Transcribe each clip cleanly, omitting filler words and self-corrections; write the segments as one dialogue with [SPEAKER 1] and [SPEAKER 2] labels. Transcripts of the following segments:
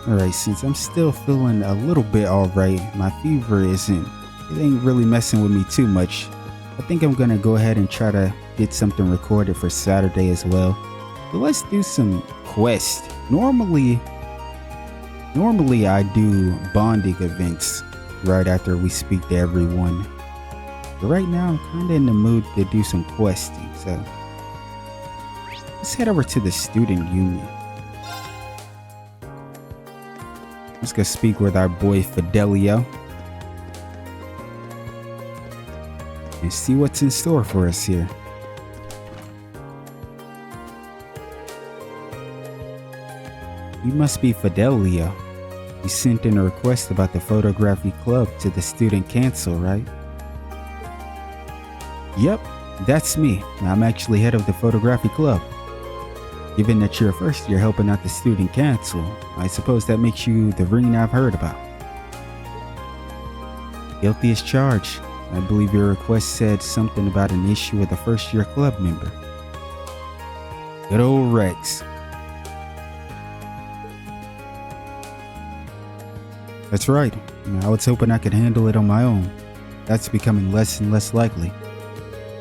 [SPEAKER 1] Alright, since I'm still feeling a little bit alright, my fever it ain't really messing with me too much. I think I'm gonna go ahead and try to get something recorded for Saturday as well. So let's do some quests. Normally I do bonding events right after we speak to everyone. But right now I'm kinda in the mood to do some questing, so let's head over to the student union. Let's go speak with our boy Fidelio and see what's in store for us here. You must be Fidelio. You sent in a request about the photography club to the student council, right? Yep, that's me. I'm actually head of the photography club. Given that you're a first year helping out the student council, I suppose that makes you the ring I've heard about. Guilty as charged. I believe your request said something about an issue with a first year club member. Good old Rex. That's right. I was hoping I could handle it on my own. That's becoming less and less likely.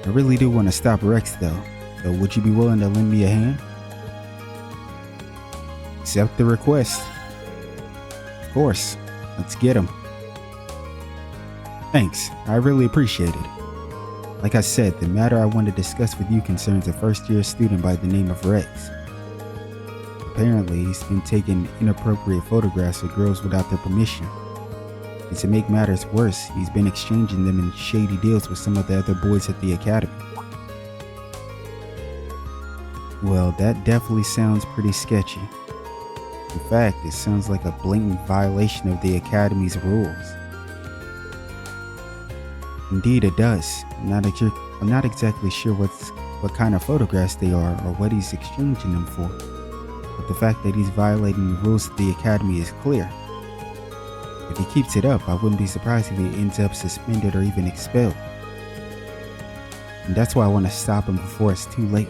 [SPEAKER 1] I really do want to stop Rex though, so would you be willing to lend me a hand? Accept the request. Of course. Let's get him. Thanks. I really appreciate it. Like I said, the matter I want to discuss with you concerns a first-year student by the name of Rex. Apparently, he's been taking inappropriate photographs of girls without their permission. And to make matters worse, he's been exchanging them in shady deals with some of the other boys at the academy. Well, that definitely sounds pretty sketchy. In fact, it sounds like a blatant violation of the Academy's rules. Indeed it does. I'm not exactly sure what kind of photographs they are or what he's exchanging them for. But the fact that he's violating the rules of the Academy is clear. If he keeps it up, I wouldn't be surprised if he ends up suspended or even expelled. And that's why I want to stop him before it's too late.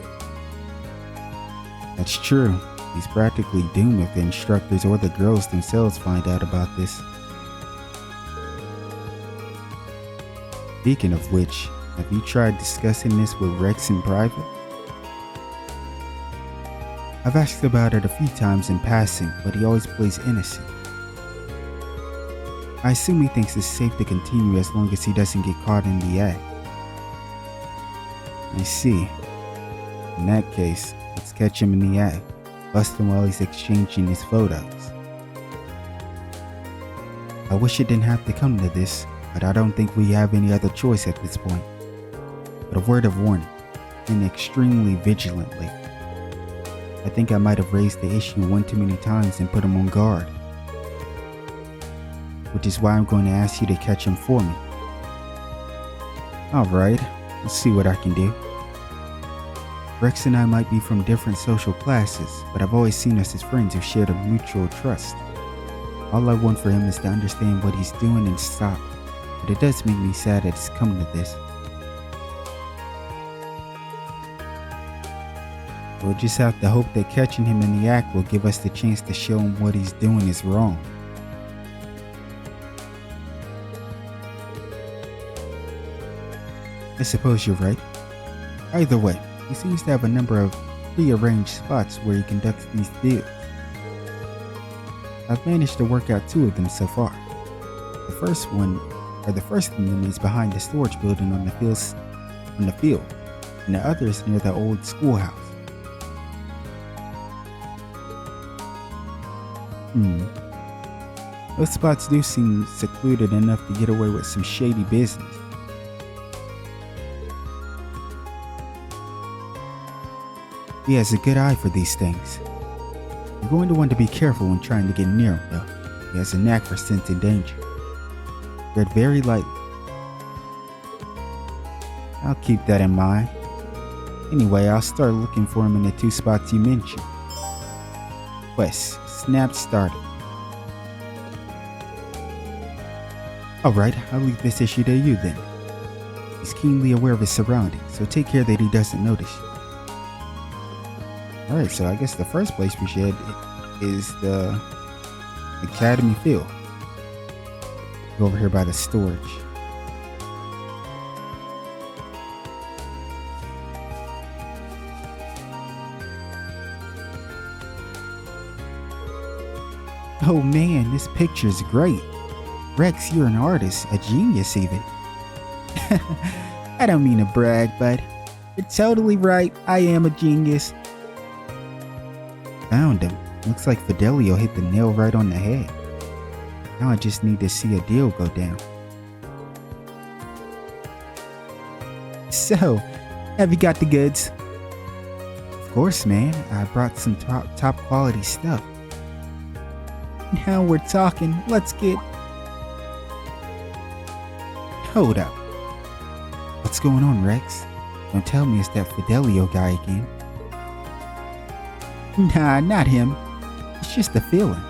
[SPEAKER 1] That's true. He's practically doomed if the instructors or the girls themselves find out about this. Speaking of which, have you tried discussing this with Rex in private? I've asked about it a few times in passing, but he always plays innocent. I assume he thinks it's safe to continue as long as he doesn't get caught in the act. I see. In that case, let's catch him in the act. Bust him while he's exchanging his photos. I wish it didn't have to come to this, but I don't think we have any other choice at this point. But a word of warning, and extremely vigilantly. I think I might have raised the issue one too many times and put him on guard. Which is why I'm going to ask you to catch him for me. Alright, let's see what I can do. Rex and I might be from different social classes, but I've always seen us as friends who shared a mutual trust. All I want for him is to understand what he's doing and stop, but it does make me sad that it's come to this. We'll just have to hope that catching him in the act will give us the chance to show him what he's doing is wrong. I suppose you're right. Either way, he seems to have a number of pre-arranged spots where he conducts these deals. I've managed to work out 2 of them so far. The first of them is behind the storage building on the field, and the other is near the old schoolhouse. Those spots do seem secluded enough to get away with some shady business. He has a good eye for these things. You're going to want to be careful when trying to get near him, though. He has a knack for sensing danger. Tread very lightly. I'll keep that in mind. Anyway, I'll start looking for him in the 2 spots you mentioned. Quest, snap started. Alright, I'll leave this issue to you then. He's keenly aware of his surroundings, so take care that he doesn't notice you. Alright, so I guess the first place we should head is the Academy Field. Go over here by the storage. Oh man, this picture is great. Rex, you're an artist, a genius even. I don't mean to brag, but you're totally right. I am a genius. Found him. Looks like Fidelio hit the nail right on the head. Now I just need to see a deal go down. So, have you got the goods? Of course, man. I brought some top quality stuff. Now we're talking. Let's get... Hold up. What's going on, Rex? Don't tell me it's that Fidelio guy again. Nah, not him. It's just a feeling.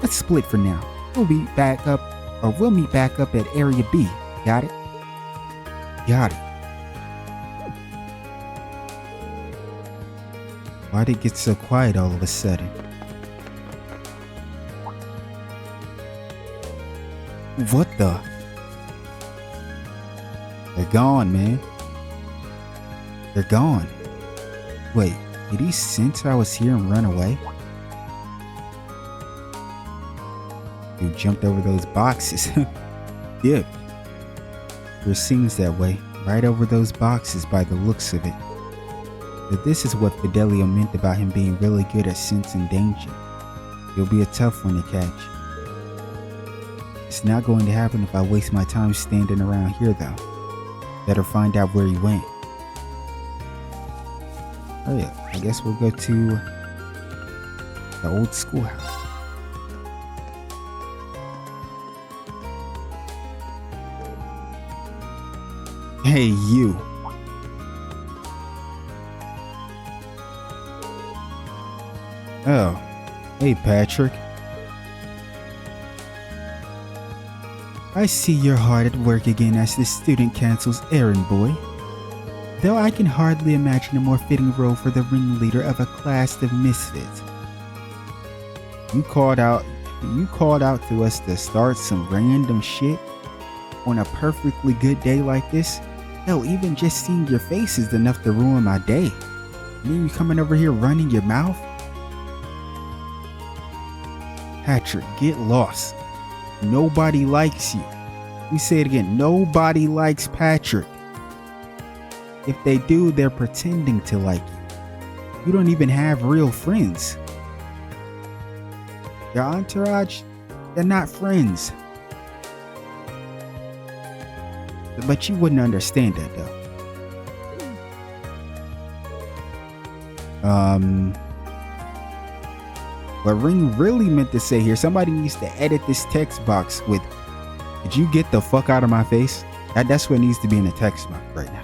[SPEAKER 1] Let's split for now. We'll meet back up at Area B. Got it? Got it. Why'd it get so quiet all of a sudden? What the? They're gone, man. They're gone. Wait, did he sense I was here and run away? Dude jumped over those boxes. Dipped. There seems that way, right over those boxes by the looks of it. But this is what Fidelio meant about him being really good at sensing danger. It'll be a tough one to catch. It's not going to happen if I waste my time standing around here though. Better find out where he went. Oh yeah, I guess we'll go to the old schoolhouse. Hey, you. Oh, hey, Patrick. I see you're hard at work again as the student council's errand boy. Though I can hardly imagine a more fitting role for the ringleader of a class of misfits. You called out to us to start some random shit on a perfectly good day like this? Hell, even just seeing your face is enough to ruin my day. And then you coming over here running your mouth? Patrick, get lost. Nobody likes you. We say it again, nobody likes Patrick. If they do, they're pretending to like you. You don't even have real friends. Your entourage, they're not friends. But you wouldn't understand that though. What Ring really meant to say here, somebody needs to edit this text box with, "Did you get the fuck out of my face?" That's what needs to be in the text box right now.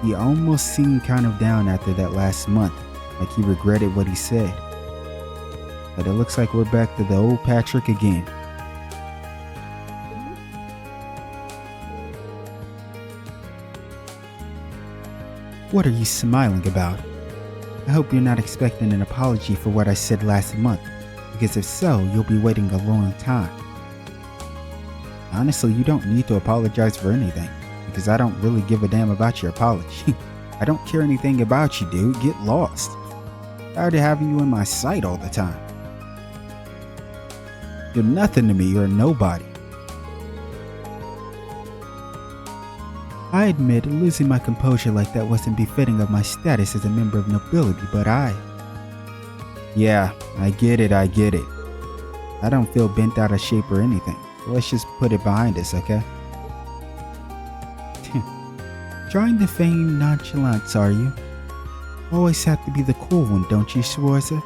[SPEAKER 1] He almost seemed kind of down after that last month, like he regretted what he said. But it looks like we're back to the old Patrick again. What are you smiling about? I hope you're not expecting an apology for what I said last month, because if so, you'll be waiting a long time. Honestly, you don't need to apologize for anything, because I don't really give a damn about your apology. I don't care anything about you, dude. Get lost. Tired of having you in my sight all the time. You're nothing to me. You're a nobody. I admit losing my composure like that wasn't befitting of my status as a member of nobility, but Yeah, I get it. I don't feel bent out of shape or anything. So let's just put it behind us, okay? Trying to feign nonchalance, are you? Always have to be the cool one, don't you, Schwarzer?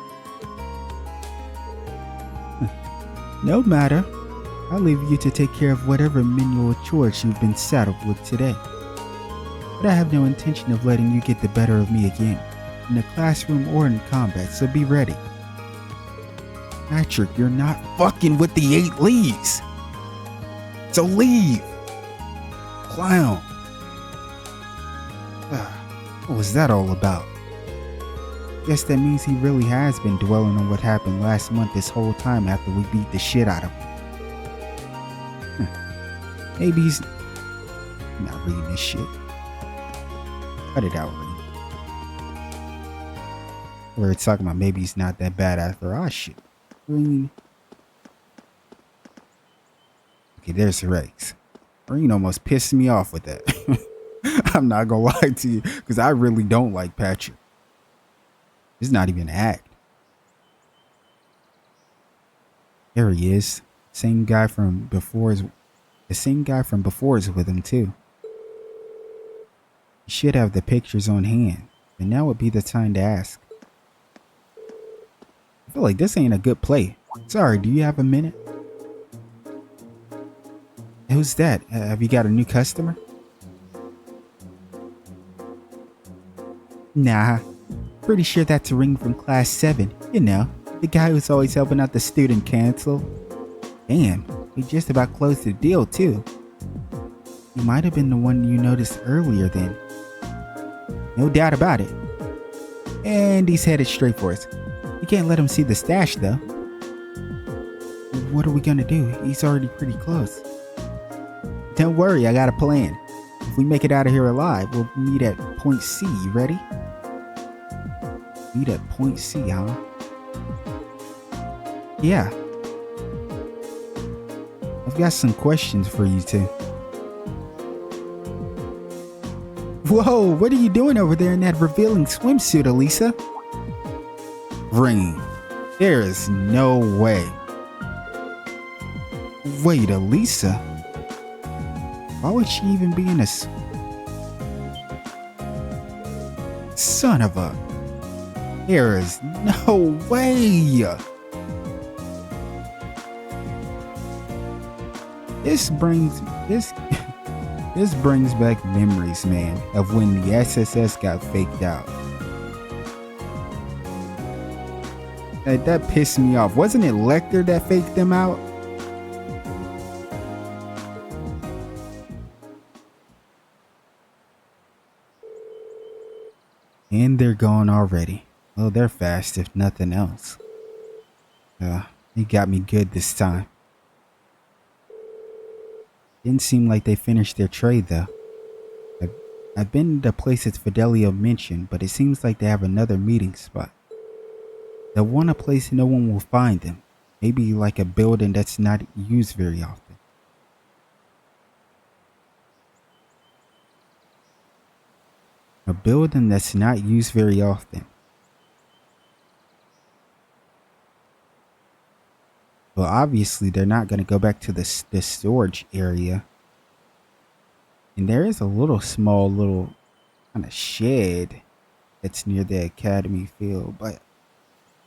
[SPEAKER 1] No matter. I'll leave you to take care of whatever menial chores you've been saddled with today. But I have no intention of letting you get the better of me again, in the classroom or in combat, so be ready. Patrick, you're not fucking with the 8 leaves! So leave! Clown! What was that all about? Guess that means he really has been dwelling on what happened last month this whole time after we beat the shit out of him. Maybe he's not reading this shit. Cut it out, Reed. We were talking about maybe he's not that bad after our shit. Green. Okay, there's Rex. Green almost pissed me off with that. I'm not gonna lie to you, because I really don't like Patrick. It's not even an act. There he is. Same guy from before is the same guy from before is with him too. He should have the pictures on hand, and now would be the time to ask. I feel like this ain't a good play. Sorry, do you have a minute? Who's that? Have you got a new customer? Nah, pretty sure that's a ring from class 7. You know, the guy who's always helping out the student council. Damn, we just about closed the deal too. He might have been the one you noticed earlier then. No doubt about it. And he's headed straight for us. You can't let him see the stash though. What are we gonna do? He's already pretty close. Don't worry, I got a plan. If we make it out of here alive, we'll meet at point C. You ready? Meet at point C, huh? Yeah. I've got some questions for you too. Whoa, what are you doing over there in that revealing swimsuit, Elisa? Ring. There is no way. Wait, Elisa? Why would she even be in a son of a... There is no way! This brings back memories, man, of when the SSS got faked out. That pissed me off. Wasn't it Lecter that faked them out? And they're gone already. Well, they're fast if nothing else. He got me good this time. Didn't seem like they finished their trade though. I've been to the places Fidelio mentioned, but it seems like they have another meeting spot. They'll want a place no one will find them. Maybe like a building that's not used very often. A building that's not used very often. Well, obviously they're not going to go back to the storage area. And there is a little small kind of shed that's near the academy field, but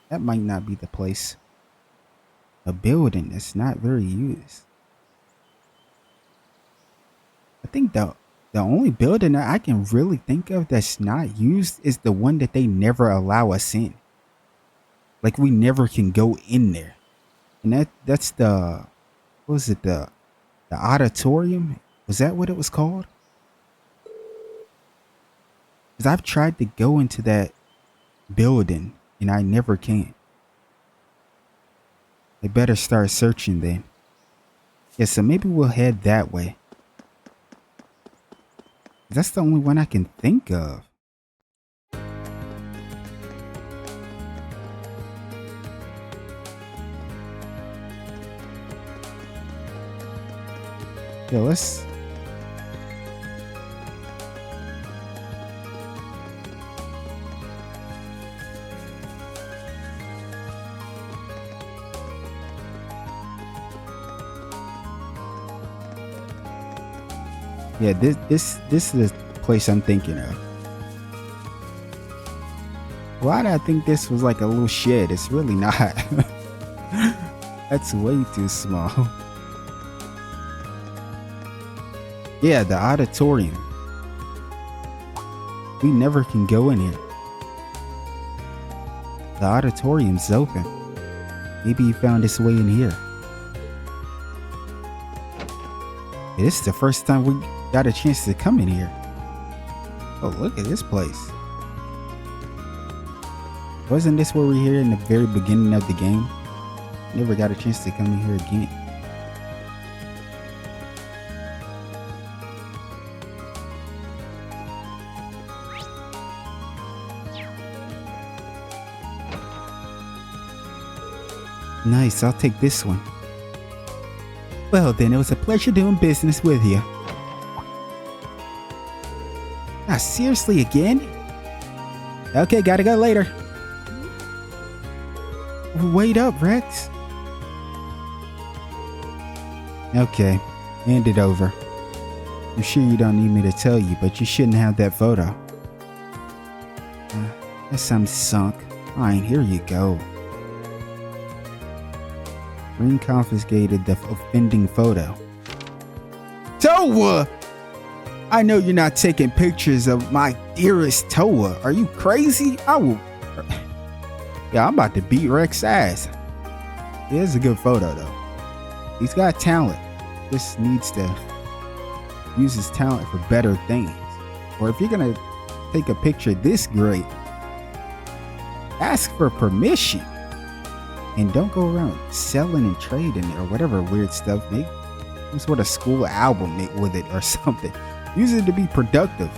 [SPEAKER 1] that might not be the place. A building that's not very used. I think the only building that I can really think of that's not used is the one that they never allow us in. Like we never can go in there. And that's the, what was it, the auditorium? Was that what it was called? Because I've tried to go into that building and I never can. They better start searching then. Yeah, so maybe we'll head that way. That's the only one I can think of. Yeah, let's... Yeah, this is the place I'm thinking of. Why did I think this was like a little shed? It's really not. That's way too small. Yeah, the auditorium. We never can go in here. The auditorium's open. Maybe he found his way in here. Yeah, this is the first time we got a chance to come in here. Oh, look at this place. Wasn't this where we're here in the very beginning of the game? Never got a chance to come in here again. Nice, I'll take this one. Well then, it was a pleasure doing business with you. Ah, seriously again? Okay, gotta go later. Wait up, Rex. Okay, hand it over. I'm sure you don't need me to tell you, but you shouldn't have that photo. Guess I'm sunk. Fine, here you go. Ring confiscated the offending photo. Toa! I know you're not taking pictures of my dearest Toa. Are you crazy? I will... Yeah, I'm about to beat Rex's ass. Yeah, it's a good photo though. He's got talent. Just needs to use his talent for better things. Or if you're gonna take a picture this great, ask for permission. And don't go around selling and trading or whatever weird stuff. Make some sort of school album with it or something. Use it to be productive.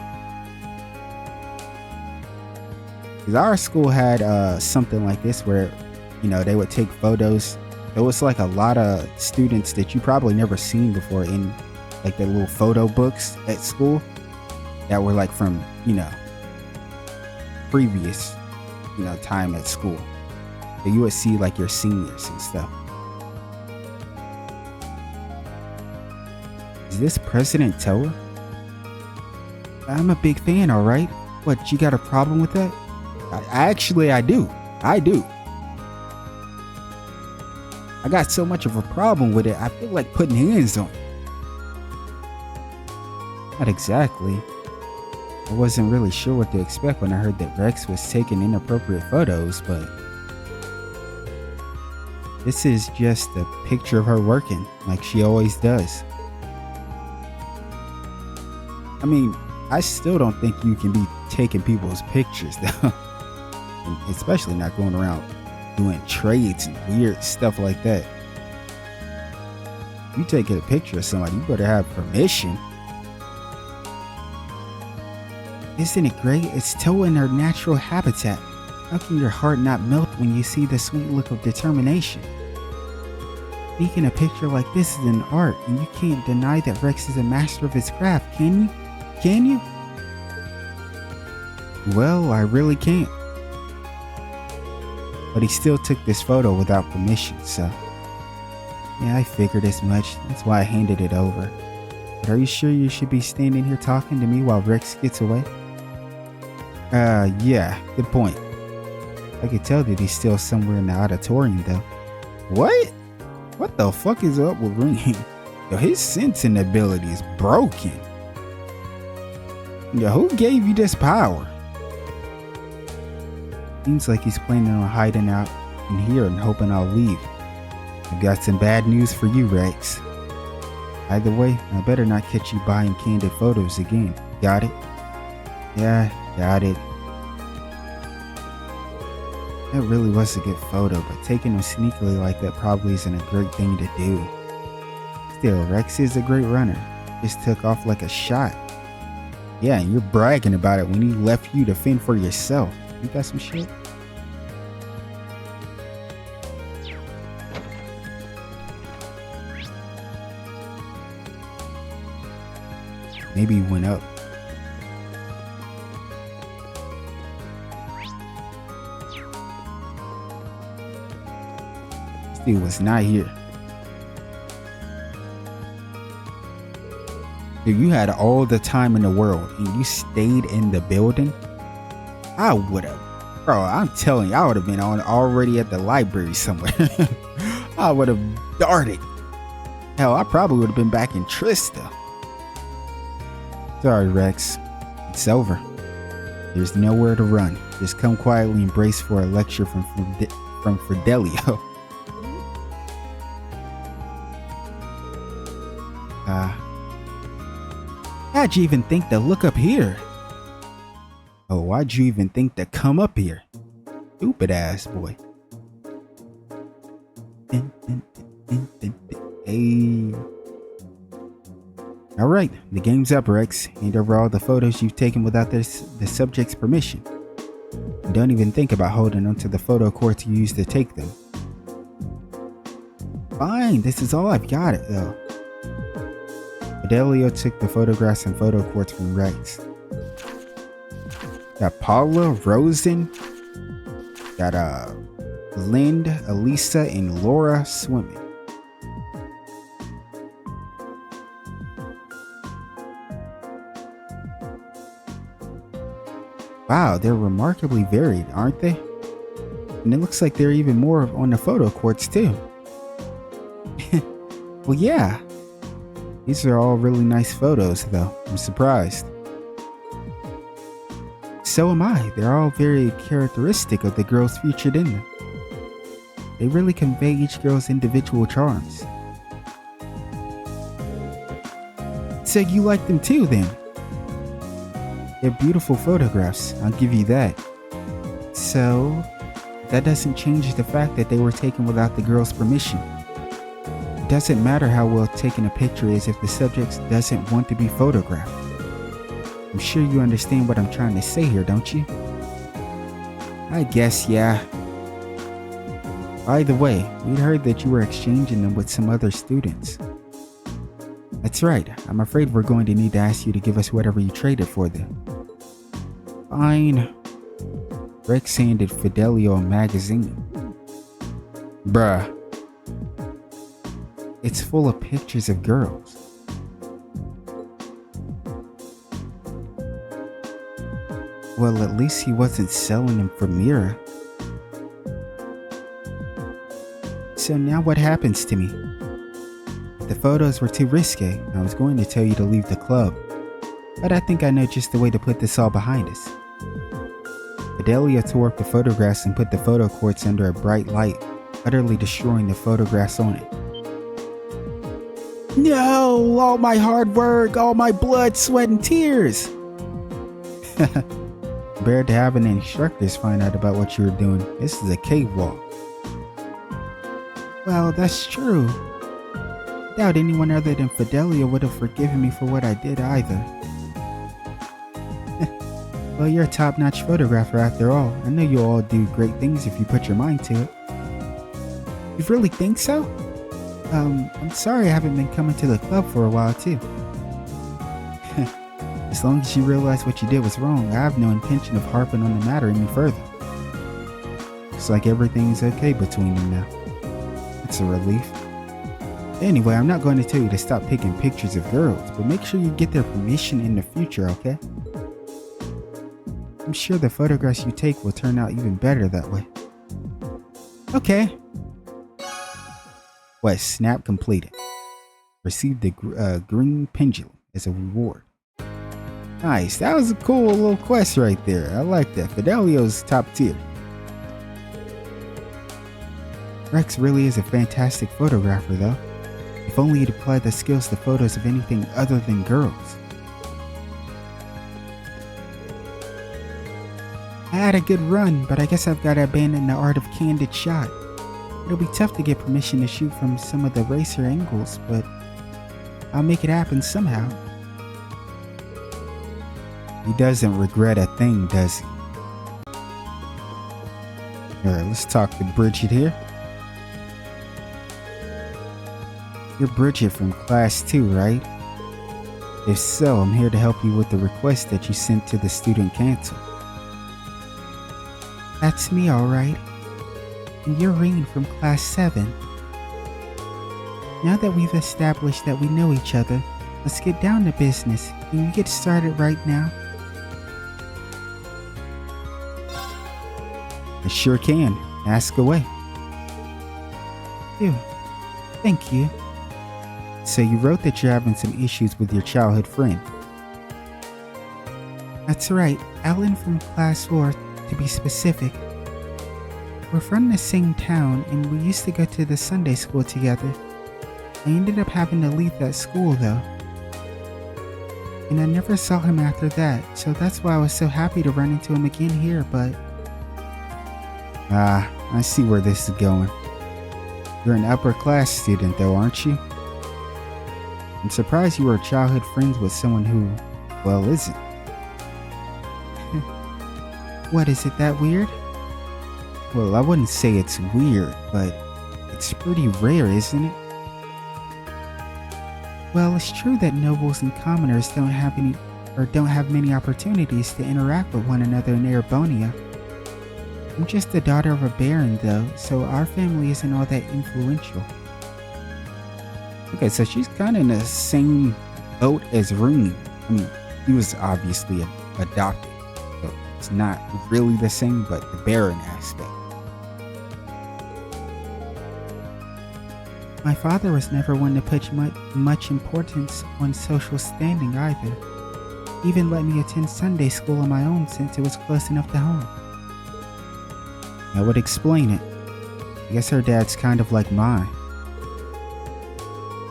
[SPEAKER 1] Because our school had something like this where, you know, they would take photos. It was like a lot of students that you probably never seen before in like the little photo books at school that were like from, you know, previous, you know, time at school. So you would see like your seniors and stuff. Is this President Toa? I'm a big fan, alright? What, you got a problem with that? Actually, I do. I do. I got so much of a problem with it, I feel like putting hands on it. Not exactly. I wasn't really sure what to expect when I heard that Rex was taking inappropriate photos, but this is just a picture of her working, like she always does. I mean, I still don't think you can be taking people's pictures though. And especially not going around doing trades and weird stuff like that. If you take a picture of somebody, you better have permission. Isn't it great? It's Toa in her natural habitat. How can your heart not melt when you see the sweet look of determination? Making a picture like this is an art, and you can't deny that Rex is a master of his craft, can you? Can you? Well, I really can't. But he still took this photo without permission, so... Yeah, I figured as much. That's why I handed it over. But are you sure you should be standing here talking to me while Rex gets away? Yeah, good point. I could tell that he's still somewhere in the auditorium, though. What? What the fuck is up with Ring? Yo, his sensing ability is broken. Yo, who gave you this power? Seems like he's planning on hiding out in here and hoping I'll leave. I've got some bad news for you, Rex. Either way, I better not catch you buying candid photos again. Got it? Yeah, got it. That really was a good photo, but taking them sneakily like that probably isn't a great thing to do. Still, Rex is a great runner. Just took off like a shot. Yeah, and you're bragging about it when he left you to fend for yourself. You got some shit? Maybe he went up. This dude was not here. Dude, you had all the time in the world and you stayed in the building? I would have, bro, I'm telling you, I would have been already at the library somewhere. I would have darted. Hell, I probably would have been back in Trista. Sorry, Rex. It's over. There's nowhere to run. Just come quietly and brace for a lecture from Fidelio. How'd you even think to look up here? Oh, why'd you even think to come up here? Stupid ass boy. Hey. Alright, the game's up, Rex. Hand over all the photos you've taken without the subject's permission. And don't even think about holding onto the photo cords you used to take them. Fine, this is all I've got it though. Fidelio took the photographs and photo cords from Rex. Got Paula, Rosen, got Lind, Elisa, and Laura swimming. Wow, they're remarkably varied, aren't they? And it looks like there are even more on the photo cords too. Well, yeah. These are all really nice photos though. I'm surprised. So am I. They're all very characteristic of the girls featured in them. They really convey each girl's individual charms. So you like them too then? They're beautiful photographs, I'll give you that. So, that doesn't change the fact that they were taken without the girl's permission. It doesn't matter how well taken a picture is if the subject doesn't want to be photographed. I'm sure you understand what I'm trying to say here, don't you? I guess, yeah. By the way, we'd heard that you were exchanging them with some other students. That's right, I'm afraid we're going to need to ask you to give us whatever you traded for them. Fine. Rex handed Fidelio a magazine. Bruh. It's full of pictures of girls. Well, at least he wasn't selling them for Mira. So now what happens to me? The photos were too risque. I was going to tell you to leave the club, but I think I know just the way to put this all behind us. Fidelio tore up the photographs and put the photo cords under a bright light, utterly destroying the photographs on it. No! All my hard work, all my blood, sweat, and tears! Compared to having the instructors find out about what you were doing, this is a cakewalk. Well, that's true. I doubt anyone other than Fidelio would have forgiven me for what I did either. Well, you're a top-notch photographer after all. I know you'll all do great things if you put your mind to it. You really think so? I'm sorry I haven't been coming to the club for a while too. As long as you realize what you did was wrong, I have no intention of harping on the matter any further. Looks like everything's okay between them now. It's a relief. Anyway, I'm not going to tell you to stop taking pictures of girls, but make sure you get their permission in the future, okay? I'm sure the photographs you take will turn out even better that way. Okay. Quest snap completed. Received the green pendulum as a reward. Nice, that was a cool little quest right there. I like that. Fidelio's top tier. Rex really is a fantastic photographer though. If only he'd applied the skills to photos of anything other than girls. I had a good run, but I guess I've got to abandon the art of candid shot. It'll be tough to get permission to shoot from some of the racer angles, but I'll make it happen somehow. He doesn't regret a thing, does he? Alright, let's talk to Bridget here. You're Bridget from class 2, right? If so, I'm here to help you with the request that you sent to the student council. That's me, alright. And you're Rain from class 7. Now that we've established that we know each other, let's get down to business. Can you get started right now? I sure can. Ask away. Phew. Thank you. So you wrote that you're having some issues with your childhood friend. That's right, Ellen from class 4, to be specific. We're from the same town and we used to go to the Sunday school together. I ended up having to leave that school though. And I never saw him after that, so that's why I was so happy to run into him again here, but... I see where this is going. You're an upper class student though, aren't you? I'm surprised you were childhood friends with someone who, well, isn't. What, is it that weird? Well, I wouldn't say it's weird, but it's pretty rare, isn't it? Well, it's true that nobles and commoners don't have many opportunities to interact with one another in Erebonia. I'm just the daughter of a baron though, so our family isn't all that influential. Okay, so she's kind of in the same boat as Rooney. I mean, he was obviously adopted, so it's not really the same, but the baron aspect. My father was never one to put much importance on social standing either. He even let me attend Sunday school on my own since it was close enough to home. That would explain it. I guess her dad's kind of like mine.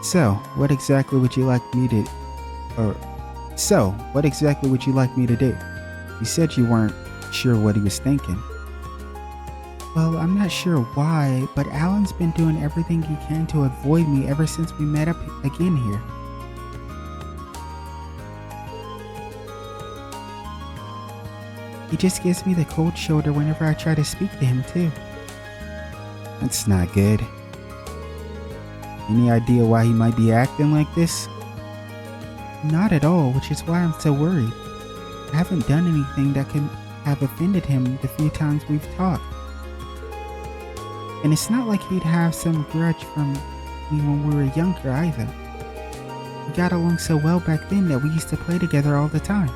[SPEAKER 1] So, what exactly would you like me to do? You said you weren't sure what he was thinking. Well, I'm not sure why, but Alan's been doing everything he can to avoid me ever since we met up again here. He just gives me the cold shoulder whenever I try to speak to him too. That's not good. Any idea why he might be acting like this? Not at all, which is why I'm so worried. I haven't done anything that could have offended him the few times we've talked. And it's not like he'd have some grudge from me when we were younger either. We got along so well back then that we used to play together all the time.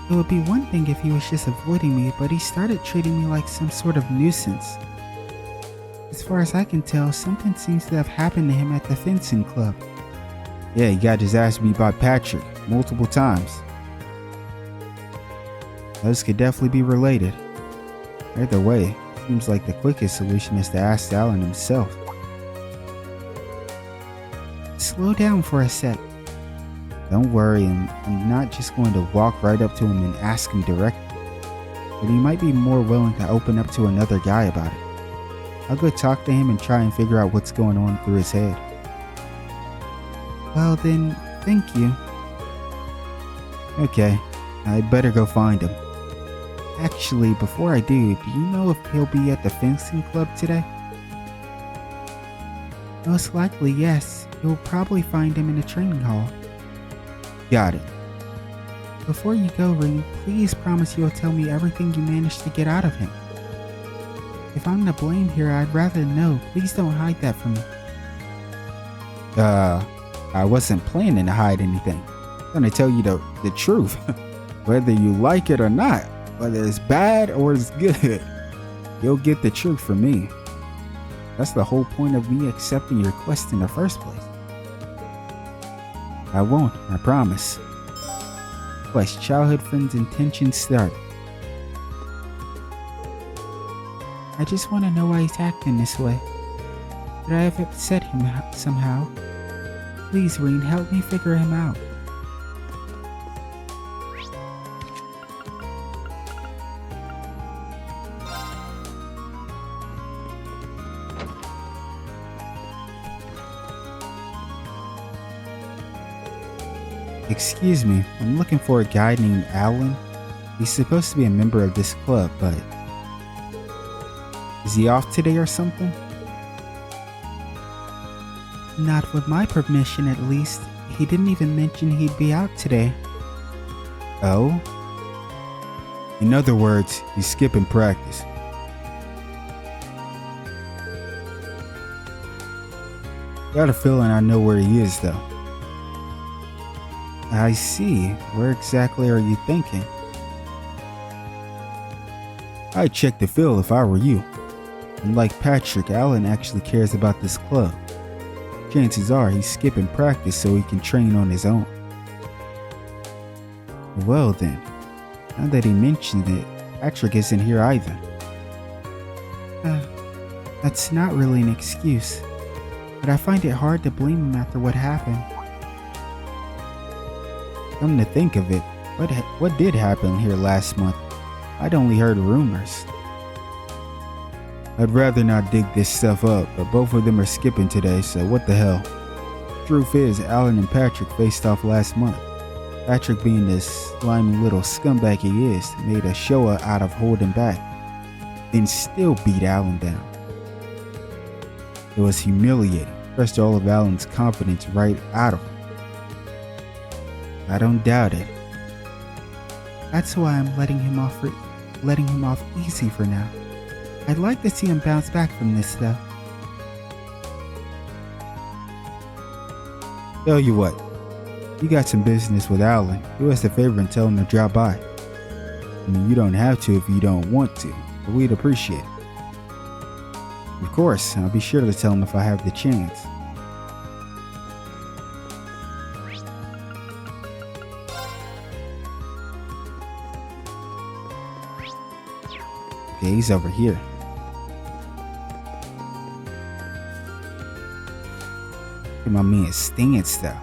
[SPEAKER 1] It would be one thing if he was just avoiding me, but he started treating me like some sort of nuisance. As far as I can tell, something seems to have happened to him at the fencing club. Yeah, he got his ass beat by Patrick multiple times. Those could definitely be related. Either way, seems like the quickest solution is to ask Alan himself. Slow down for a sec. Don't worry, I'm not just going to walk right up to him and ask him directly. But he might be more willing to open up to another guy about it. I'll go talk to him and try and figure out what's going on through his head. Well then, thank you. Okay, I better go find him. Actually, before I do you know if he'll be at the fencing club today? Most likely, yes. You'll probably find him in the training hall. Got it. Before you go, Ring, please promise you'll tell me everything you managed to get out of him. If I'm to blame here, I'd rather know. Please don't hide that from me. I wasn't planning to hide anything. I'm gonna tell you the truth. Whether you like it or not, whether it's bad or it's good, you'll get the truth from me. That's the whole point of me accepting your quest in the first place. I won't, I promise. Quest childhood friend's intentions start. I just want to know why he's acting this way. Did I have upset him somehow? Please, Reen, help me figure him out. Excuse me, I'm looking for a guy named Alan. He's supposed to be a member of this club, but... is he off today or something? Not with my permission, at least. He didn't even mention he'd be out today. Oh? In other words, he's skipping practice. Got a feeling I know where he is, though. I see. Where exactly are you thinking? I'd check the field if I were you. Unlike Patrick, Alan actually cares about this club. Chances are he's skipping practice so he can train on his own. Well then, now that he mentioned it, Patrick isn't here either. That's not really an excuse, but I find it hard to blame him after what happened. Come to think of it, what did happen here last month? I'd only heard rumors. I'd rather not dig this stuff up, but both of them are skipping today, so what the hell. Truth is, Alan and Patrick faced off last month. Patrick, being the slimy little scumbag he is, made a show out of holding back, then still beat Alan down. It was humiliating, crushed all of Alan's confidence right out of him. I don't doubt it. That's why I'm letting him off easy for now. I'd like to see him bounce back from this though. Tell you what, you got some business with Alan. Do us a favor and tell him to drop by. I mean, you don't have to if you don't want to, but we'd appreciate it. Of course, I'll be sure to tell him if I have the chance. Okay, he's over here. Look at my man staying stuff.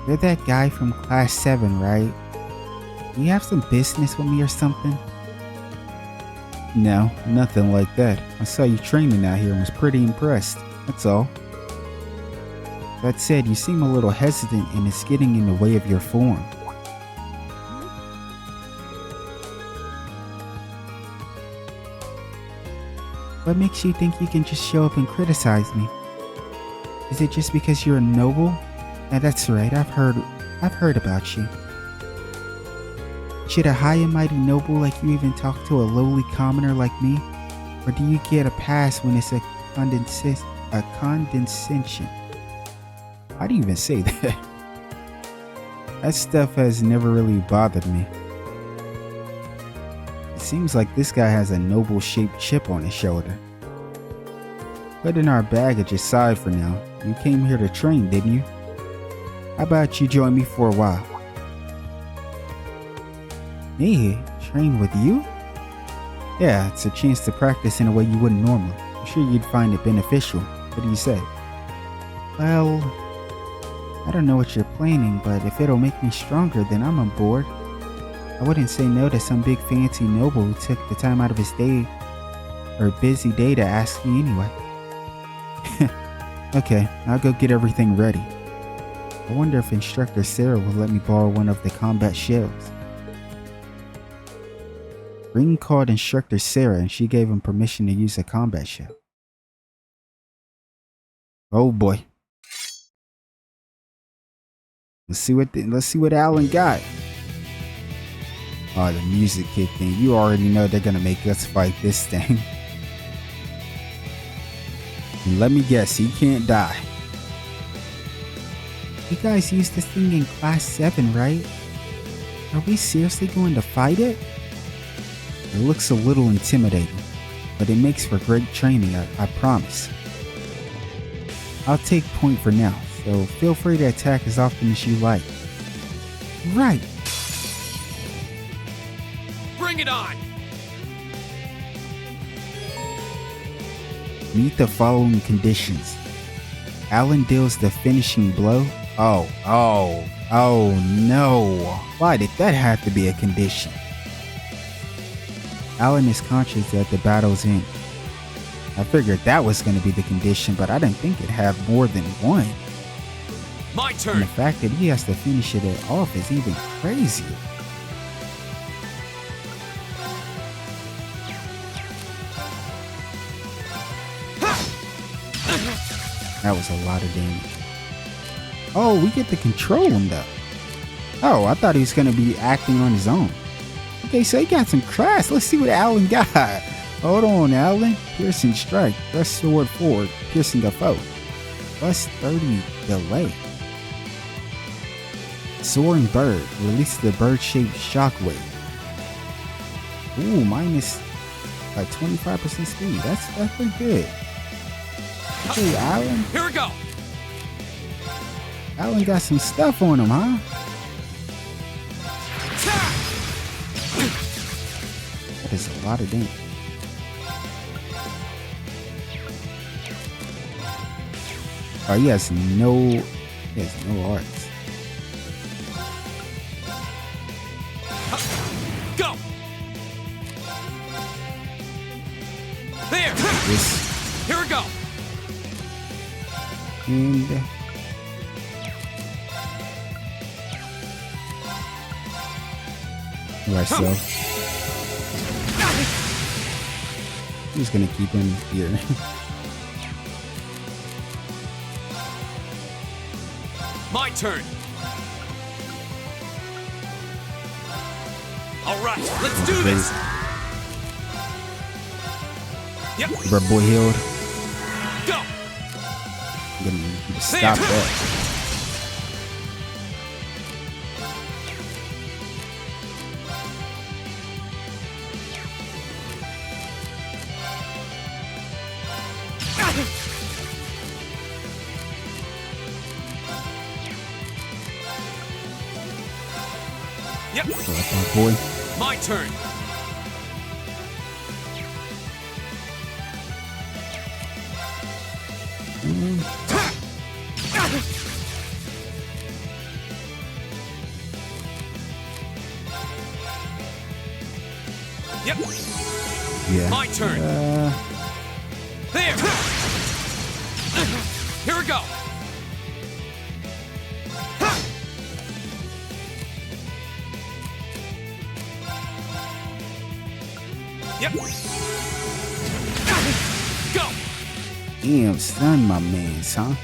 [SPEAKER 1] You're that guy from class 7, right? Do you have some business with me or something? No, nothing like that. I saw you training out here and was pretty impressed. That's all. That said, you seem a little hesitant and it's getting in the way of your form. What makes you think you can just show up and criticize me? Is it just because you're a noble? Yeah, that's right, I've heard about you. Should a high and mighty noble like you even talk to a lowly commoner like me? Or do you get a pass when it's a condescension? How do you even say that? That stuff has never really bothered me. It seems like this guy has a noble-shaped chip on his shoulder. Putting our baggage aside for now, you came here to train, didn't you? How about you join me for a while? Me? Train with you? Yeah, it's a chance to practice in a way you wouldn't normally. I'm sure you'd find it beneficial. What do you say? Well, I don't know what you're planning, but if it'll make me stronger, then I'm on board. I wouldn't say no to some big fancy noble who took the time out of his day or busy day to ask me anyway. Okay, I'll go get everything ready. I wonder if Instructor Sarah will let me borrow one of the combat shells. Ring called Instructor Sarah and she gave him permission to use a combat shell. Oh boy. Let's see what Alan got. Oh, the music kicked in. You already know they're gonna make us fight this thing. And let me guess, he can't die. You guys used this thing in class 7, right? Are we seriously going to fight it? It looks a little intimidating, but it makes for great training, I promise. I'll take point for now, so feel free to attack as often as you like. Right.
[SPEAKER 2] Bring it on!
[SPEAKER 1] Meet the following conditions. Alan deals the finishing blow. Oh no. Why did that have to be a condition? Alan is conscious that the battle's end. I figured that was going to be the condition, but I didn't think it'd have more than one.
[SPEAKER 2] My turn.
[SPEAKER 1] And the fact that he has to finish it off is even crazier. That was a lot of damage. Oh, we get to control him though. Oh, I thought he was going to be acting on his own. Okay, so he got some class. Let's see what Alan got. Hold on, Alan. Piercing strike. Press sword forward. Piercing a foe. Plus 30 delay. Soaring bird. Release the bird-shaped shockwave. Ooh, minus like 25% speed. That's pretty good. Hey, Alan.
[SPEAKER 2] Here we go.
[SPEAKER 1] Alan got some stuff on him, huh? That is a lot of damage. Oh, he has no He has no arts.
[SPEAKER 2] Go. There.
[SPEAKER 1] This
[SPEAKER 2] Here we go.
[SPEAKER 1] and alright, so I'm just gonna keep him here.
[SPEAKER 2] My turn. All right, let's do this. Yep.
[SPEAKER 1] Our boy healed.
[SPEAKER 2] Go.
[SPEAKER 1] I'm gonna need to stop that.
[SPEAKER 2] Yep.
[SPEAKER 1] So that's my boy.
[SPEAKER 2] My turn. Yep.
[SPEAKER 1] Yeah.
[SPEAKER 2] My turn. There. Here we go. Yep. Go.
[SPEAKER 1] Damn, stun my mans, huh?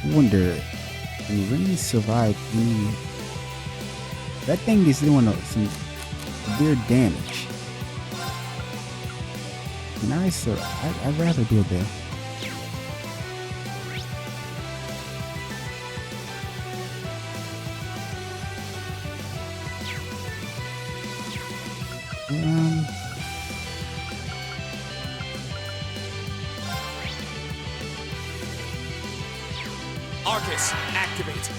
[SPEAKER 1] I wonder, can Rain survive any? That thing is doing some severe damage. Can I survive? I'd rather do that.
[SPEAKER 2] Arcus, activate.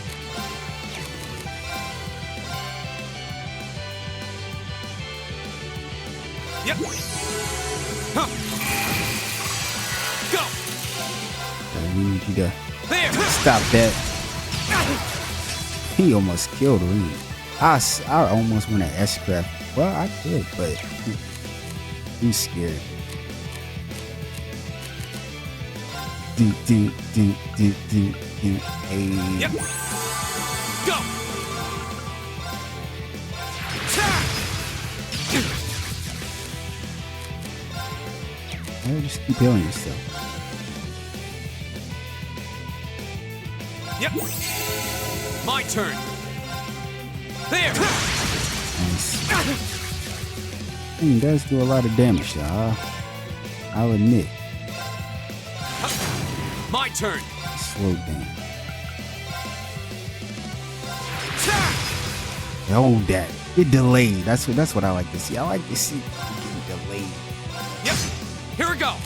[SPEAKER 2] Yep. Huh. Go.
[SPEAKER 1] We need you to
[SPEAKER 2] There.
[SPEAKER 1] stop that. He almost killed Reed. I almost want to S-craft. Well, I could, but I'm scared. Hey.
[SPEAKER 2] Yep. Go.
[SPEAKER 1] I'll just keep healing yourself.
[SPEAKER 2] Yep. My turn. There.
[SPEAKER 1] Nice. Thing does do a lot of damage, though. I'll admit.
[SPEAKER 2] My turn.
[SPEAKER 1] Slow down. Hold that. It delayed. That's what I like to see. I like to see it getting delayed.
[SPEAKER 2] Yep. Here we go.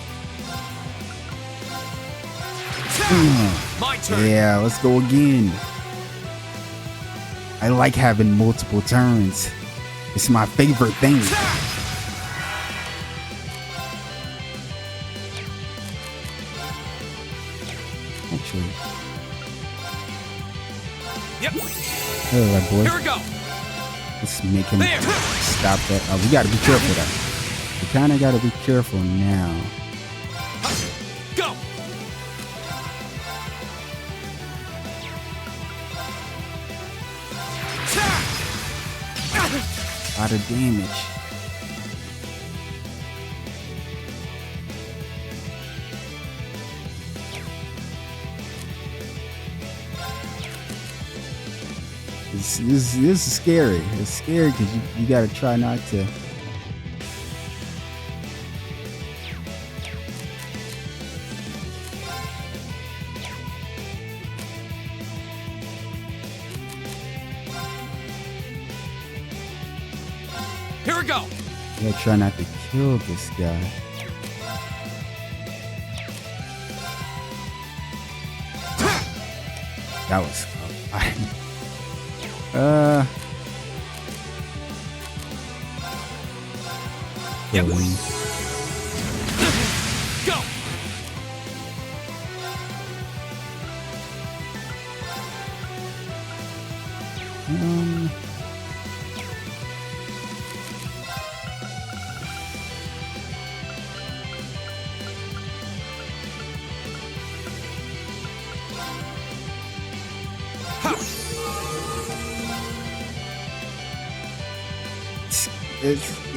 [SPEAKER 2] My turn.
[SPEAKER 1] Yeah, let's go again. I like having multiple turns. It's my favorite thing. Actually.
[SPEAKER 2] Yep.
[SPEAKER 1] Alright, boy.
[SPEAKER 2] Here we go.
[SPEAKER 1] Let's make him
[SPEAKER 2] There.
[SPEAKER 1] stop that. Oh, we gotta be careful though. We kinda gotta be careful now.
[SPEAKER 2] Go.
[SPEAKER 1] A lot of damage. This is scary. It's scary because you gotta try not to.
[SPEAKER 2] Here we go.
[SPEAKER 1] You gotta try not to kill this guy. That was.
[SPEAKER 2] Yep.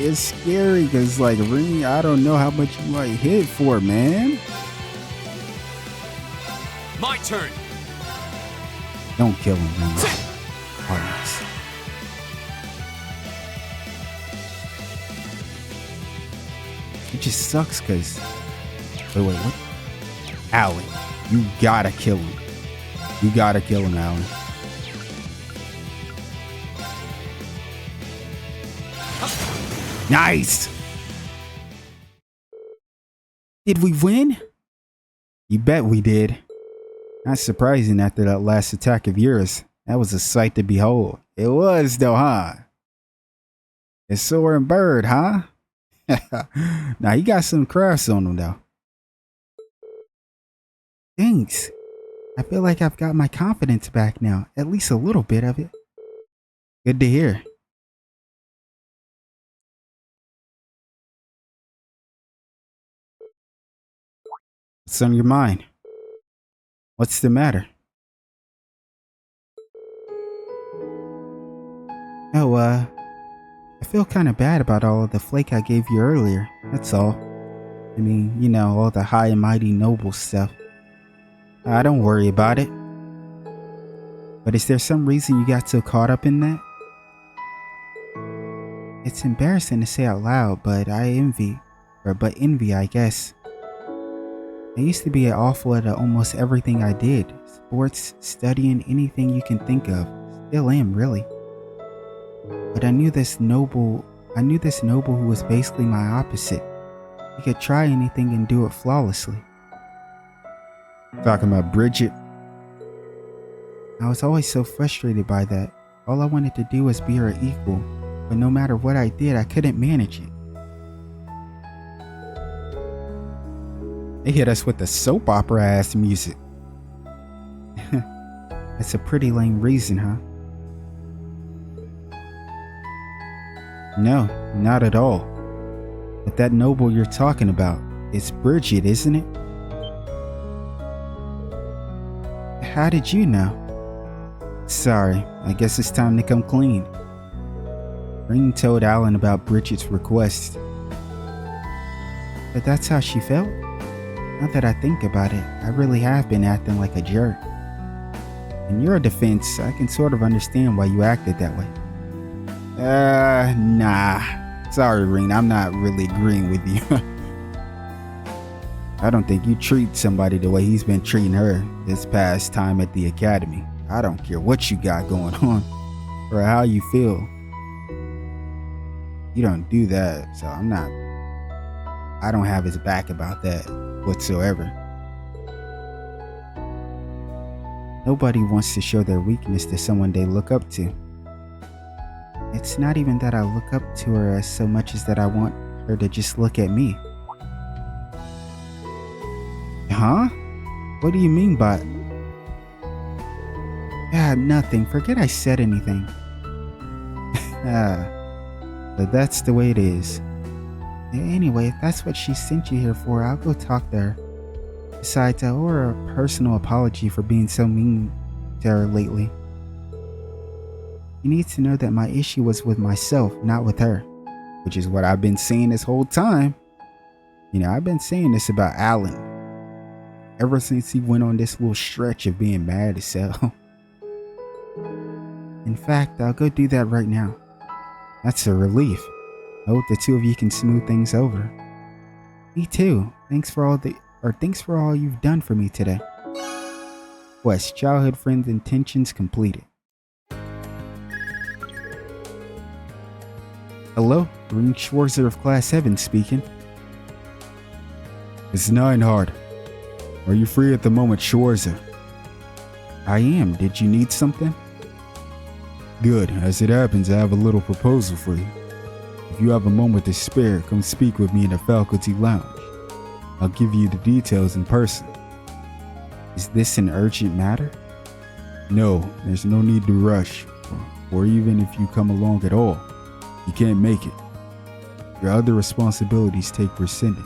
[SPEAKER 1] It's scary because like Ring, I don't know how much you might hit for, man.
[SPEAKER 2] My turn.
[SPEAKER 1] Don't kill him, Ring. Heartless. It just sucks because. Wait, what? Alan, you gotta kill him. You gotta kill him, Alan. Nice! Did we win? You bet we did. Not surprising after that last attack of yours. That was a sight to behold. It was though, huh? It's soaring bird, huh? Now you got some crafts on him though. Thanks. I feel like I've got my confidence back now. At least a little bit of it. Good to hear. What's on your mind? What's the matter? Oh, I feel kind of bad about all of the flake I gave you earlier. That's all. I mean, you know, all the high and mighty noble stuff. Don't worry about it. But is there some reason you got so caught up in that? It's embarrassing to say out loud, but envy, I guess. I used to be awful at almost everything I did. Sports, studying, anything you can think of. Still am, really. But I knew this noble who was basically my opposite. He could try anything and do it flawlessly. Talking about Bridget. I was always so frustrated by that. All I wanted to do was be her equal, but no matter what I did, I couldn't manage it. They hit us with the soap opera ass music. That's a pretty lame reason, huh? No, not at all. But that noble you're talking about, it's Bridget, isn't it? How did you know? Sorry, I guess it's time to come clean. Ring told Alan about Bridget's request. But that's how she felt? Now that I think about it, I really have been acting like a jerk. In your defense, I can sort of understand why you acted that way. Nah. Sorry, Ring, I'm not really agreeing with you. I don't think you treat somebody the way he's been treating her this past time at the academy. I don't care what you got going on or how you feel. You don't do that, so I don't have his back about that whatsoever. Nobody wants to show their weakness to someone they look up to. It's not even that I look up to her as so much as that I want her to just look at me. Huh? What do you mean by... nothing. Forget I said anything. But that's the way it is. Anyway, if that's what she sent you here for, I'll go talk to her. Besides, I owe her a personal apology for being so mean to her lately. You need to know that my issue was with myself, not with her. Which is what I've been saying this whole time. You know, I've been saying this about Alan ever since he went on this little stretch of being mad as hell. In fact, I'll go do that right now. That's a relief. I hope the two of you can smooth things over. Me too. Thanks for all you've done for me today. Quest, childhood friends intentions completed. Hello, Ring Schwarzer of Class 7 speaking. It's Nineheart. Are you free at the moment, Schwarzer? I am. Did you need something? Good. As it happens, I have a little proposal for you. If you have a moment to spare, come speak with me in the faculty lounge. I'll give you the details in person. Is this an urgent matter? No, there's no need to rush. or even if you come along at all, you can't make it. Your other responsibilities take precedence.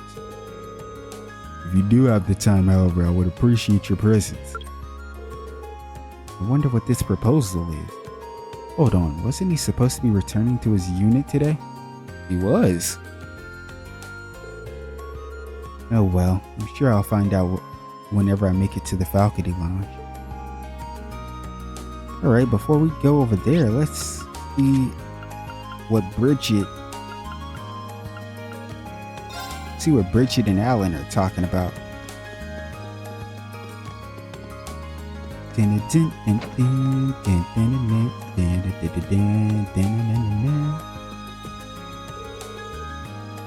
[SPEAKER 1] If you do have the time, however, I would appreciate your presence. I wonder what this proposal is. Hold on, wasn't he supposed to be returning to his unit today? He was. Oh well, I'm sure I'll find out whenever I make it to the faculty lounge. Alright, before we go over there, let's see what Bridget and Alan are talking about.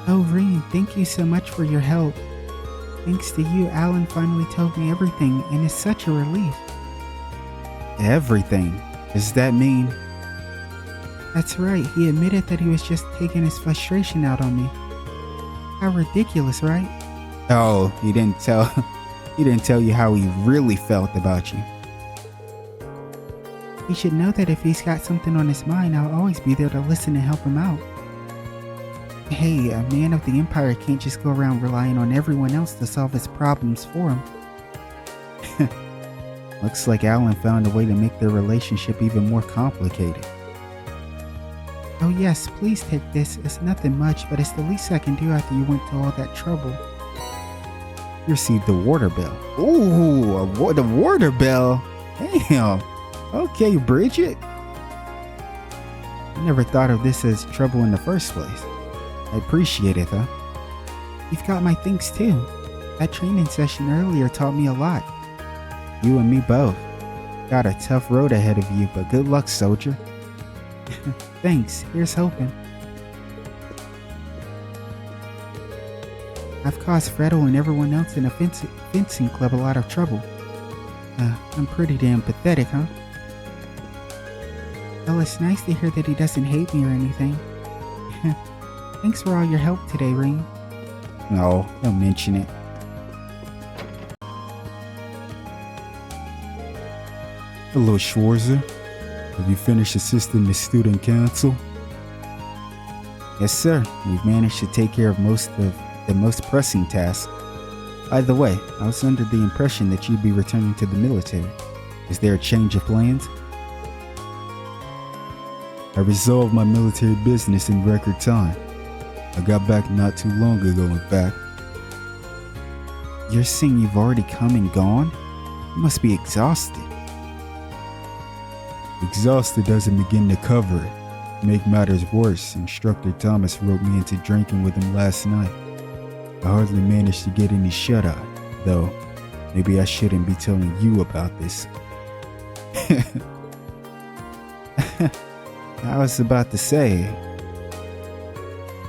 [SPEAKER 1] Oh, Reen, thank you so much for your help. Thanks to you, Alan finally told me everything, and it's such a relief. Everything? Does that mean? That's right, he admitted that he was just taking his frustration out on me. How ridiculous, right? Oh, he didn't tell you how he really felt about you. He should know that if he's got something on his mind, I'll always be there to listen and help him out. Hey, a man of the Empire can't just go around relying on everyone else to solve his problems for him. Looks like Alan found a way to make their relationship even more complicated. Oh yes, please take this. It's nothing much, but it's the least I can do after you went to all that trouble. You received the water bell. Ooh, the water bell? Damn. Okay, Bridget. I never thought of this as trouble in the first place. I appreciate it, though. You've got my thanks too. That training session earlier taught me a lot. You and me both. Got a tough road ahead of you, but good luck, soldier. Thanks, here's hoping. I've caused Freddle and everyone else in a fencing club a lot of trouble. I'm pretty damn pathetic, huh? Well, it's nice to hear that he doesn't hate me or anything. Thanks for all your help today, Ring. No, don't mention it. Hello, Schwarzer. Have you finished assisting the student council? Yes, sir. We've managed to take care of most of the most pressing tasks. By the way, I was under the impression that you'd be returning to the military. Is there a change of plans? I resolved my military business in record time. I got back not too long ago, in fact. You're saying you've already come and gone? You must be exhausted. Exhausted doesn't begin to cover it. To make matters worse, Instructor Thomas roped me into drinking with him last night. I hardly managed to get any shut-eye, though maybe I shouldn't be telling you about this. I was about to say,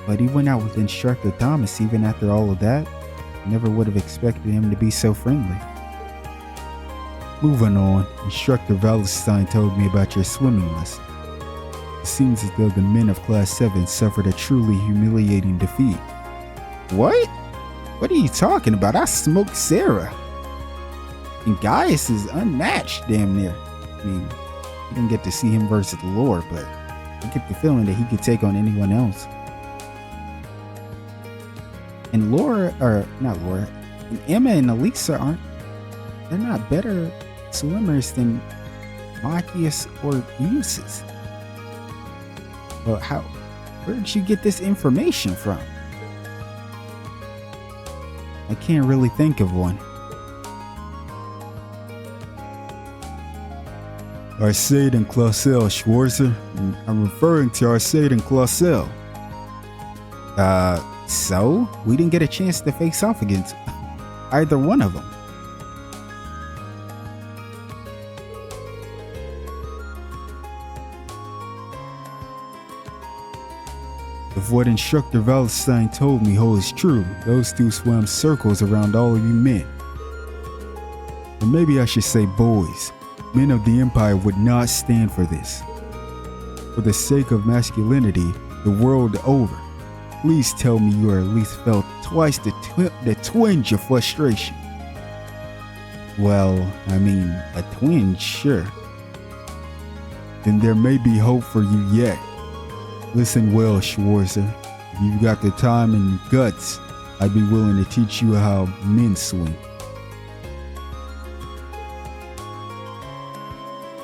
[SPEAKER 1] but he went out with Instructor Thomas even after all of that. I never would have expected him to be so friendly. Moving on, Instructor Valentine told me about your swimming lesson. It seems as though the men of Class 7 suffered a truly humiliating defeat. What? What are you talking about? I smoked Sarah. And Gaius is unmatched, damn near. I mean, you didn't get to see him versus Lore, but I get the feeling that he could take on anyone else. And and Emma and Elisa they're not better swimmers than Machias or Uses. Well, where did you get this information from? I can't really think of one. Arcade and Clausel, Schwarzer. I'm referring to Arcade and Clausel. So? We didn't get a chance to face off against either one of them. If what Instructor Valentine told me holds true, those two swam circles around all of you men. Or maybe I should say boys. Men of the Empire would not stand for this. For the sake of masculinity, the world over, please tell me you at least felt twice the twinge of frustration. Well, I mean, a twinge, sure. then there may be hope for you yet. Listen well, Schwarzer. If you've got the time and guts, I'd be willing to teach you how men swim.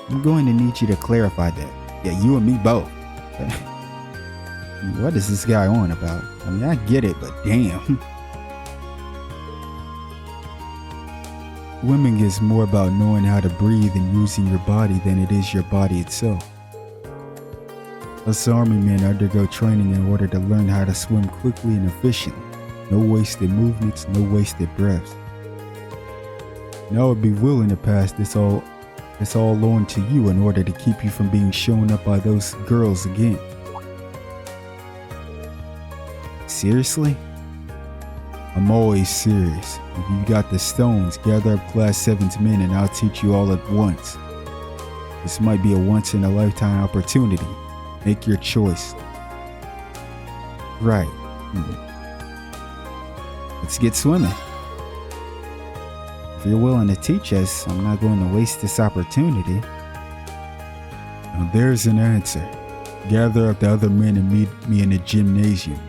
[SPEAKER 1] I'm going to need you to clarify that. Yeah, you and me both. What is this guy on about? I mean, I get it, but damn. Swimming is more about knowing how to breathe and using your body than it is your body itself. Us Army men undergo training in order to learn how to swim quickly and efficiently. No wasted movements, no wasted breaths. And I would be willing to pass this all on to you in order to keep you from being shown up by those girls again. Seriously? I'm always serious. If you got the stones, gather up Class 7's men and I'll teach you all at once. This might be a once-in-a-lifetime opportunity. Make your choice. Right. Let's get swimming. If you're willing to teach us, I'm not going to waste this opportunity. Now there's an answer. Gather up the other men and meet me in the gymnasium.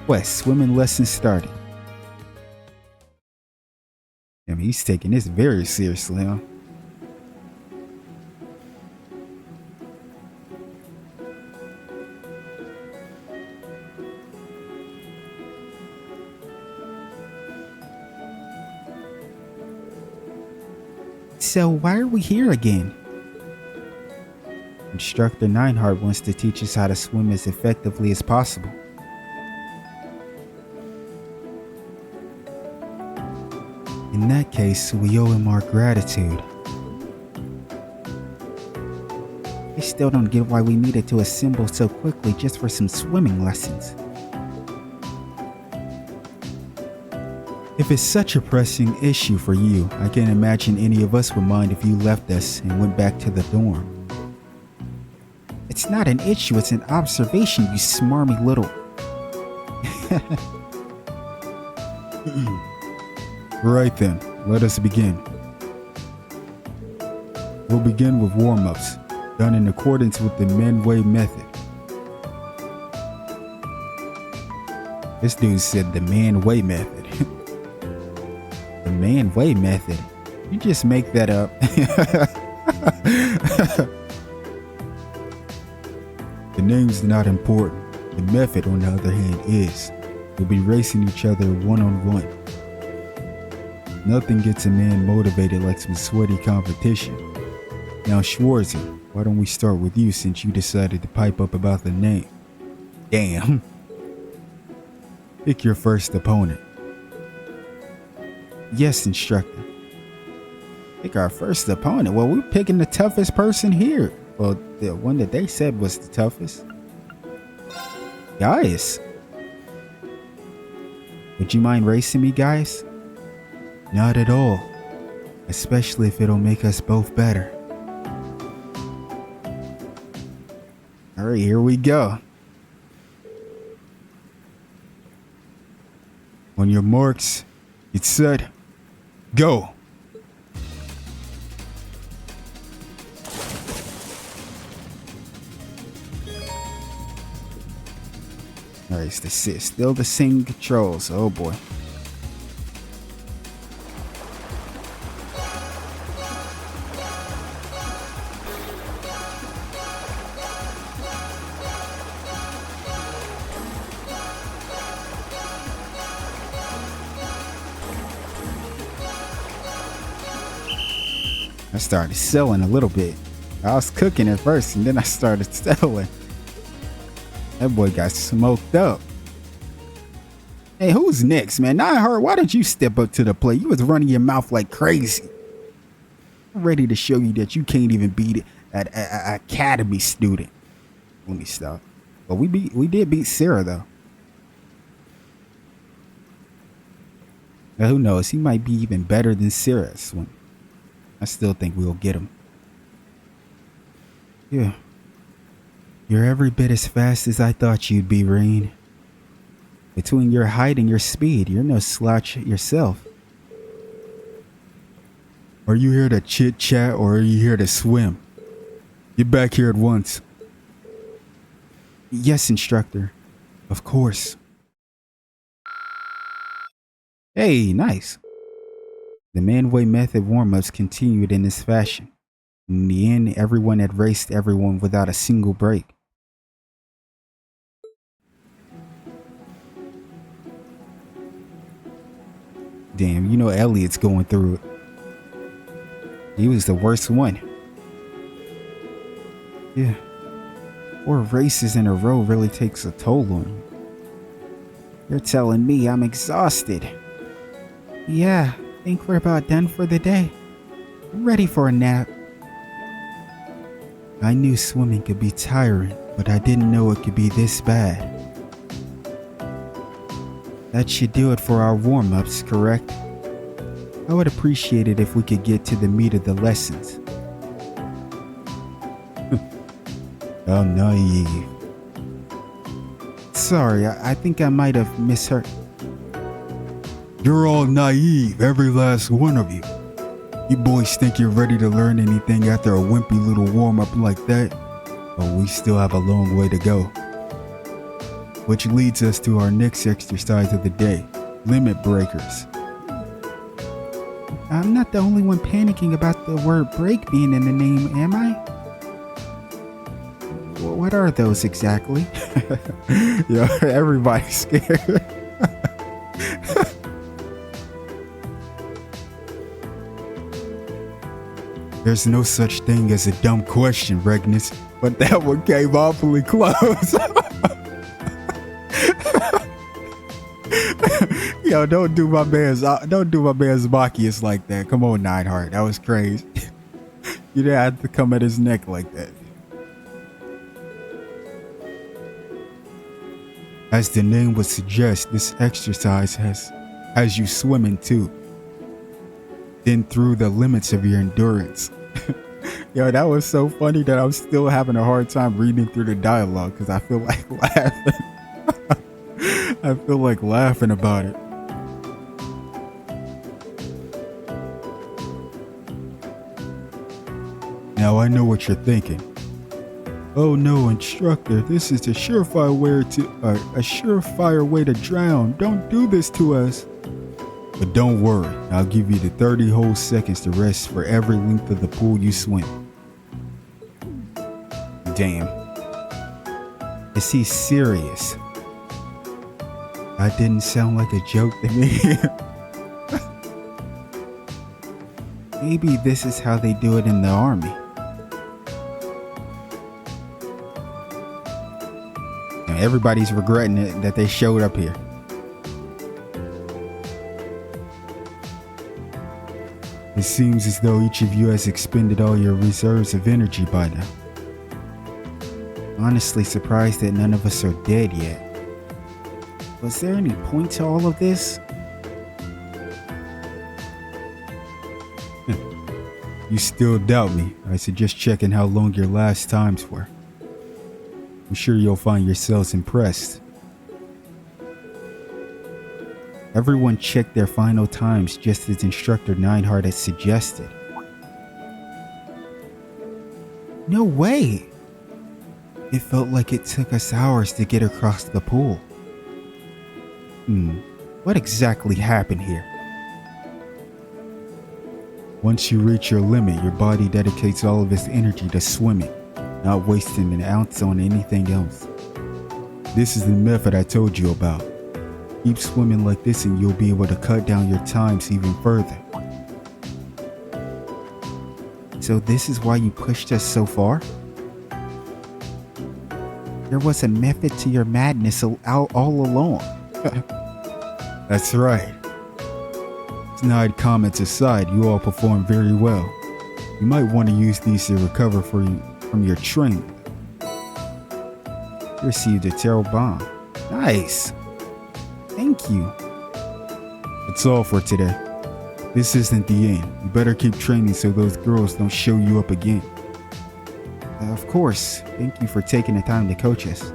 [SPEAKER 1] West, swimming lesson started. I mean, he's taking this very seriously, huh? So why are we here again? Instructor Neinhardt wants to teach us how to swim as effectively as possible. In that case, we owe him our gratitude. I still don't get why we needed to assemble so quickly just for some swimming lessons. If it's such a pressing issue for you, I can't imagine any of us would mind if you left us and went back to the dorm. It's not an issue, it's an observation, you smarmy little... Right then, let us begin. We'll begin with warm-ups, done in accordance with the Manway method. This dude said the Manway method. The Manway method? You just make that up. The name's not important. The method, on the other hand, is. You'll be racing each other one-on-one. Nothing gets a man motivated like some sweaty competition. Now, Schwarzer, why don't we start with you since you decided to pipe up about the name? Damn. Pick your first opponent. Yes, instructor. Pick our first opponent. Well, we're picking the toughest person here. Well, the one that they said was the toughest. Guys. Would you mind racing me, guys? Not at all. Especially if it'll make us both better. Alright, here we go. On your marks, get set, go! Alright, it's still the same controls. Oh boy. I started selling a little bit. I was cooking at first and then I started selling. That boy got smoked up. Hey, who's next, man? Neinhardt, why don't you step up to the plate? You was running your mouth like crazy. I'm ready to show you that you can't even beat an academy student. Let me stop. But we did beat Sarah though. Now who knows? He might be even better than Sarah. I still think we'll get him. Yeah. You're every bit as fast as I thought you'd be, Rain. Between your height and your speed, you're no slouch yourself. Are you here to chit-chat or are you here to swim? Get back here at once. Yes, instructor. Of course. Hey, nice. The man-way method warm-ups continued in this fashion. In the end, everyone had raced everyone without a single break. Damn, you know Elliot's going through it. He was the worst one. Yeah. 4 races in a row really takes a toll on you. You're telling me I'm exhausted. Yeah, think we're about done for the day. I'm ready for a nap. I knew swimming could be tiring, but I didn't know it could be this bad. That should do it for our warm-ups, correct? I would appreciate it if we could get to the meat of the lessons. How naive. Sorry, I think I might have misheard. You're all naive, every last one of you. You boys think you're ready to learn anything after a wimpy little warm-up like that? But we still have a long way to go. Which leads us to our next exercise of the day, limit breakers. I'm not the only one panicking about the word break being in the name, am I? What are those exactly? Yeah, everybody's scared. There's no such thing as a dumb question, Regnus, but that one came awfully close. Yo, don't do my man's Machias like that. Come on, Nineheart, that was crazy. You didn't have to come at his neck like that. As the name would suggest, this exercise has you swimming too. Then through the limits of your endurance. Yo, that was so funny that I'm still having a hard time reading through the dialogue because I feel like laughing. I feel like laughing about it. Now I know what you're thinking. Oh no, instructor, this is a surefire way to drown. Don't do this to us. But don't worry, I'll give you the 30 whole seconds to rest for every length of the pool you swim. Damn. Is he serious? That didn't sound like a joke to me. Maybe this is how they do it in the army. Now everybody's regretting it that they showed up here. It seems as though each of you has expended all your reserves of energy by now. Honestly surprised that none of us are dead yet. Was there any point to all of this? You still doubt me? I suggest checking how long your last times were. I'm sure you'll find yourselves impressed. Everyone checked their final times just as Instructor Nineheart had suggested. No way! It felt like it took us hours to get across the pool. What exactly happened here? Once you reach your limit, your body dedicates all of its energy to swimming, not wasting an ounce on anything else. This is the method I told you about. Keep swimming like this and you'll be able to cut down your times even further. So this is why you pushed us so far? There was a method to your madness all along. That's right. Snide comments aside, you all performed very well. You might want to use these to recover from your training. You received a Terrell bomb. Nice. Thank you. That's all for today. This isn't the end. You better keep training so those girls don't show you up again. Of course. Thank you for taking the time to coach us.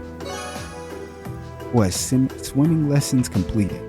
[SPEAKER 1] Swimming lessons completed.